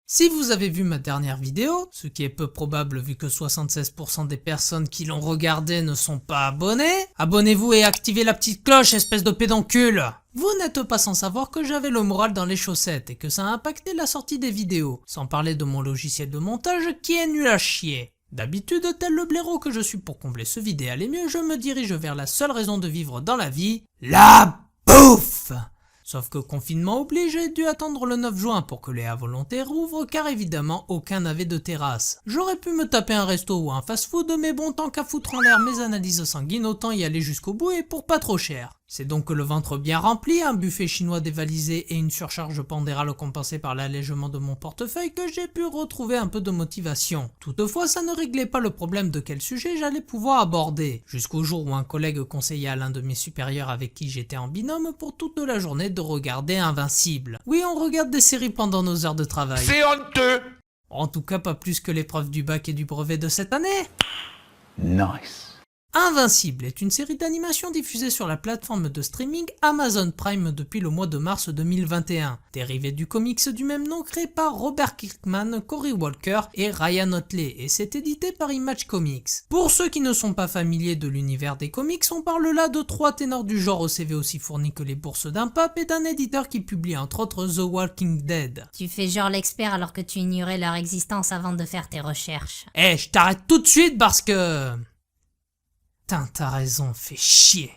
Si vous avez vu ma dernière vidéo, ce qui est peu probable vu que 76% des personnes qui l'ont regardée ne sont pas abonnées, abonnez-vous et activez la petite cloche, espèce de pédoncule. Vous n'êtes pas sans savoir que j'avais le moral dans les chaussettes et que ça a impacté la sortie des vidéos, sans parler de mon logiciel de montage qui est nul à chier. D'habitude, tel le blaireau que je suis pour combler ce vide et aller mieux, je me dirige vers la seule raison de vivre dans la vie, la bouffe. Sauf que confinement oblige, j'ai dû attendre le 9 juin pour que les A volontaires ouvrent car évidemment aucun n'avait de terrasse. J'aurais pu me taper un resto ou un fast-food mais bon, tant qu'à foutre en l'air mes analyses sanguines, autant y aller jusqu'au bout et pour pas trop cher. C'est donc le ventre bien rempli, un buffet chinois dévalisé et une surcharge pondérale compensée par l'allègement de mon portefeuille que j'ai pu retrouver un peu de motivation. Toutefois, ça ne réglait pas le problème de quel sujet j'allais pouvoir aborder. Jusqu'au jour où un collègue conseilla à l'un de mes supérieurs avec qui j'étais en binôme pour toute la journée de regarder Invincible. Oui, on regarde des séries pendant nos heures de travail. C'est honteux! En tout cas, pas plus que l'épreuve du bac et du brevet de cette année. Nice. Invincible est une série d'animation diffusée sur la plateforme de streaming Amazon Prime depuis le mois de mars 2021, dérivée du comics du même nom créé par Robert Kirkman, Cory Walker et Ryan Otley, et c'est édité par Image Comics. Pour ceux qui ne sont pas familiers de l'univers des comics, on parle là de trois ténors du genre au CV aussi fourni que les bourses d'un pape et d'un éditeur qui publie entre autres The Walking Dead. Tu fais genre l'expert alors que tu ignorais leur existence avant de faire tes recherches. Je t'arrête tout de suite parce que... Putain, t'as raison, fais chier.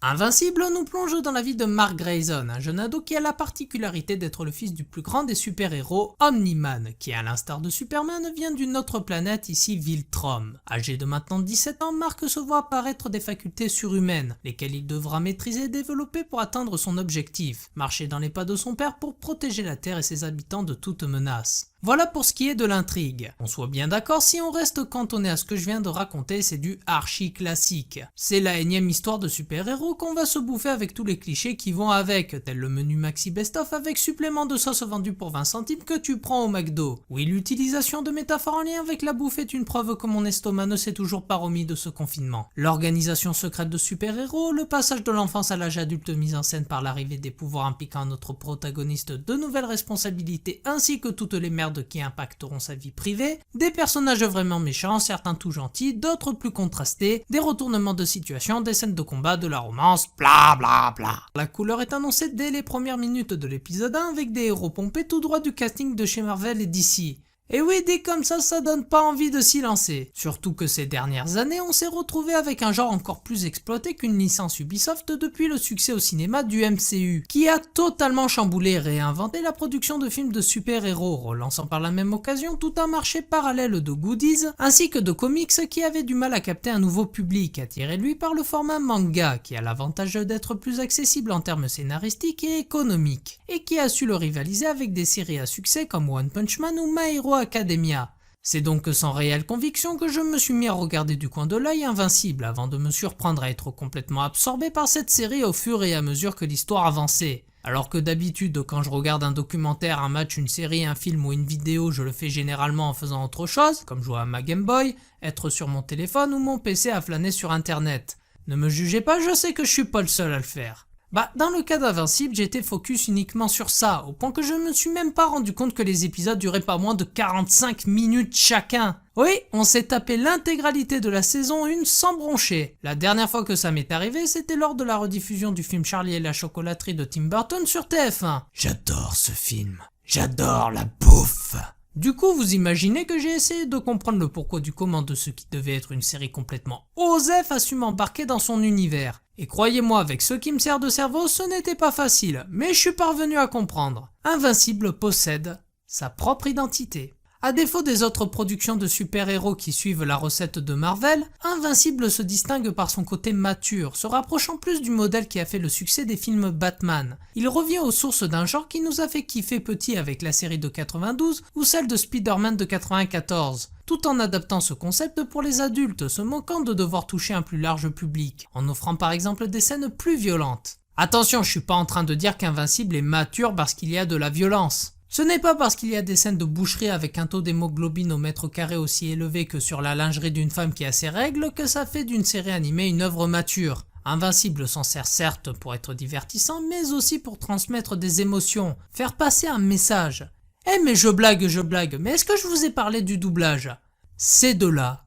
Invincible nous plonge dans la vie de Mark Grayson, un jeune ado qui a la particularité d'être le fils du plus grand des super-héros, Omni-Man, qui à l'instar de Superman vient d'une autre planète, ici Viltrom. Âgé de maintenant 17 ans, Mark se voit apparaître des facultés surhumaines, lesquelles il devra maîtriser et développer pour atteindre son objectif, marcher dans les pas de son père pour protéger la Terre et ses habitants de toute menace. Voilà pour ce qui est de l'intrigue. On soit bien d'accord, si on reste cantonné à ce que je viens de raconter, c'est du archi classique. C'est la énième histoire de super-héros qu'on va se bouffer avec tous les clichés qui vont avec, tel le menu Maxi Best-of avec supplément de sauce vendu pour 20 centimes que tu prends au McDo. Oui, l'utilisation de métaphores en lien avec la bouffe est une preuve que mon estomac ne s'est toujours pas remis de ce confinement. L'organisation secrète de super-héros, le passage de l'enfance à l'âge adulte mis en scène par l'arrivée des pouvoirs impliquant à notre protagoniste de nouvelles responsabilités ainsi que toutes les merdes qui impacteront sa vie privée, des personnages vraiment méchants, certains tout gentils, d'autres plus contrastés, des retournements de situation, des scènes de combat, de la romance, bla bla bla. La couleur est annoncée dès les premières minutes de l'épisode 1 avec des héros pompés tout droit du casting de chez Marvel et DC. Et oui, dit comme ça donne pas envie de s'y lancer. Surtout que ces dernières années, on s'est retrouvé avec un genre encore plus exploité qu'une licence Ubisoft depuis le succès au cinéma du MCU, qui a totalement chamboulé et réinventé la production de films de super-héros, relançant par la même occasion tout un marché parallèle de goodies, ainsi que de comics qui avaient du mal à capter un nouveau public, attiré lui par le format manga, qui a l'avantage d'être plus accessible en termes scénaristiques et économiques, et qui a su le rivaliser avec des séries à succès comme One Punch Man ou My Hero Academia. C'est donc sans réelle conviction que je me suis mis à regarder du coin de l'œil Invincible avant de me surprendre à être complètement absorbé par cette série au fur et à mesure que l'histoire avançait. Alors que d'habitude quand je regarde un documentaire, un match, une série, un film ou une vidéo, je le fais généralement en faisant autre chose, comme jouer à ma Game Boy, être sur mon téléphone ou mon PC à flâner sur internet. Ne me jugez pas, je sais que je suis pas le seul à le faire. Dans le cas d'Invincible, j'étais focus uniquement sur ça, au point que je me suis même pas rendu compte que les épisodes duraient pas moins de 45 minutes chacun. Oui, on s'est tapé l'intégralité de la saison 1 sans broncher. La dernière fois que ça m'est arrivé, c'était lors de la rediffusion du film Charlie et la chocolaterie de Tim Burton sur TF1. J'adore ce film. J'adore la bouffe. Du coup, vous imaginez que j'ai essayé de comprendre le pourquoi du comment de ce qui devait être une série complètement osef a su m'embarquer dans son univers. Et croyez-moi, avec ce qui me sert de cerveau, ce n'était pas facile, mais je suis parvenu à comprendre. Invincible possède sa propre identité. À défaut des autres productions de super-héros qui suivent la recette de Marvel, Invincible se distingue par son côté mature, se rapprochant plus du modèle qui a fait le succès des films Batman. Il revient aux sources d'un genre qui nous a fait kiffer petit avec la série de 92 ou celle de Spider-Man de 94, tout en adaptant ce concept pour les adultes, se moquant de devoir toucher un plus large public, en offrant par exemple des scènes plus violentes. Attention, je suis pas en train de dire qu'Invincible est mature parce qu'il y a de la violence. Ce n'est pas parce qu'il y a des scènes de boucherie avec un taux d'hémoglobine au mètre carré aussi élevé que sur la lingerie d'une femme qui a ses règles que ça fait d'une série animée une œuvre mature. Invincible s'en sert certes pour être divertissant, mais aussi pour transmettre des émotions, faire passer un message. Eh mais je blague, mais est-ce que je vous ai parlé du doublage? C'est de la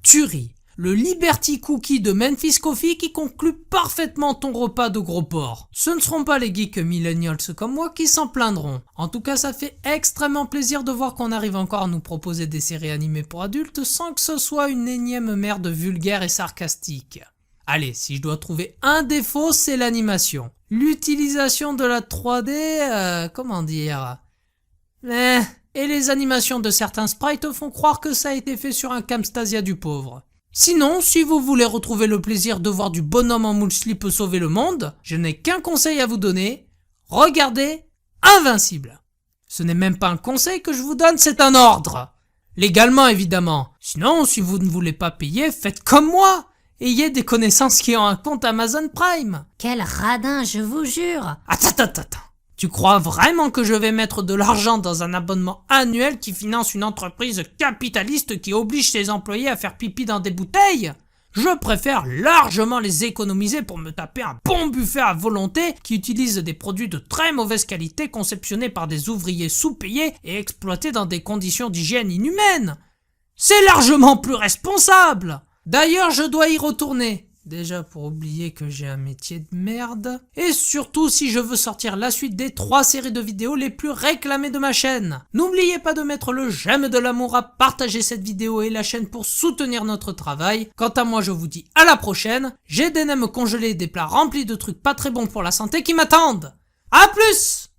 tuerie. Le Liberty Cookie de Memphis Coffee qui conclut parfaitement ton repas de gros porc. Ce ne seront pas les geeks millennials comme moi qui s'en plaindront. En tout cas, ça fait extrêmement plaisir de voir qu'on arrive encore à nous proposer des séries animées pour adultes sans que ce soit une énième merde vulgaire et sarcastique. Allez, si je dois trouver un défaut, c'est l'animation. L'utilisation de la 3D, comment dire... Et les animations de certains sprites font croire que ça a été fait sur un Camtasia du pauvre. Sinon, si vous voulez retrouver le plaisir de voir du bonhomme en moule slip sauver le monde, je n'ai qu'un conseil à vous donner. Regardez Invincible. Ce n'est même pas un conseil que je vous donne, c'est un ordre. Légalement, évidemment. Sinon, si vous ne voulez pas payer, faites comme moi. Ayez des connaissances qui ont un compte Amazon Prime. Quel radin, je vous jure. Attends. Tu crois vraiment que je vais mettre de l'argent dans un abonnement annuel qui finance une entreprise capitaliste qui oblige ses employés à faire pipi dans des bouteilles? Je préfère largement les économiser pour me taper un bon buffet à volonté qui utilise des produits de très mauvaise qualité conceptionnés par des ouvriers sous-payés et exploités dans des conditions d'hygiène inhumaines. C'est largement plus responsable. D'ailleurs, je dois y retourner. Déjà pour oublier que j'ai un métier de merde. Et surtout si je veux sortir la suite des 3 séries de vidéos les plus réclamées de ma chaîne. N'oubliez pas de mettre le j'aime de l'amour, à partager cette vidéo et la chaîne pour soutenir notre travail. Quant à moi, je vous dis à la prochaine. J'ai des nems congelés et des plats remplis de trucs pas très bons pour la santé qui m'attendent. À plus!